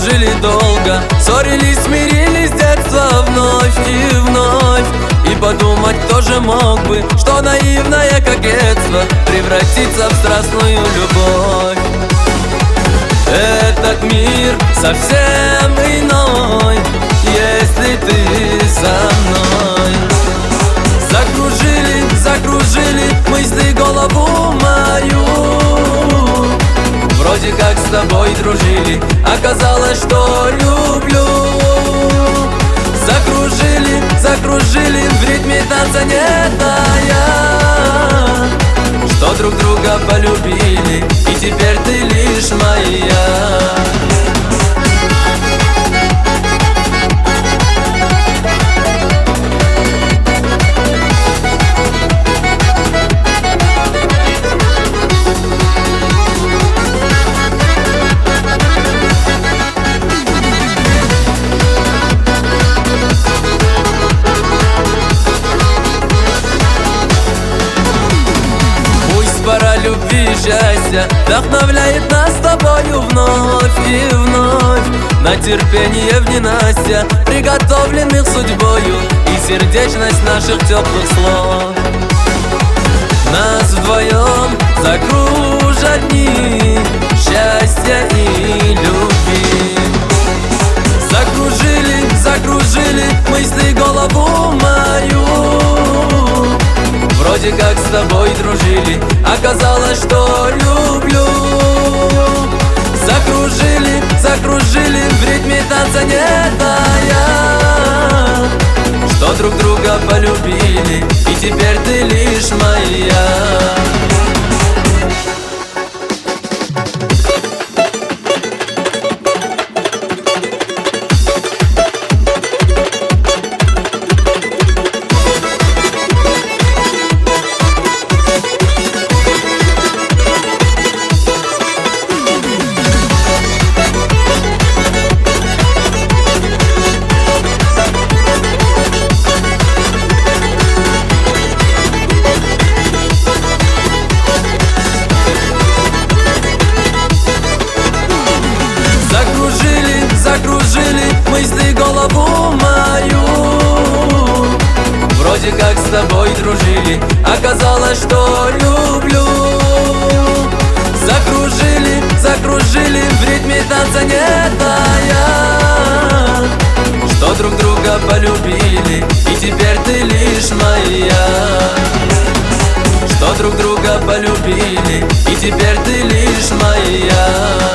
дружили долго, ссорились, смирились, детство вновь и вновь. И подумать, кто же мог бы, что наивное кокетство превратится в страстную любовь. Этот мир совсем иной, если ты со мной. Закружили, закружили мысли голову мою. Вроде как с тобой дружили, оказалось, что люблю. Закружили, закружили в ритме танца, не тая, что друг друга полюбили, и теперь ты лишь моя. Пора любви и счастья вдохновляет нас с тобою вновь и вновь. На терпение в ненастья, приготовленных судьбою, и сердечность наших теплых слов. Нас вдвоем закружат дни счастья и любви. Закружили, закружили мысли голову мою. Вроде как с тобой дружили, оказалось, что люблю. Закружили, закружили в ритме танца, не тая, что друг друга полюбили, и теперь ты лишь моя. Закружили мысли голову мою. Вроде как с тобой дружили, оказалось, что люблю. Закружили, закружили в ритме танца, не тая, что друг друга полюбили, и теперь ты лишь моя. Что друг друга полюбили, и теперь ты лишь моя.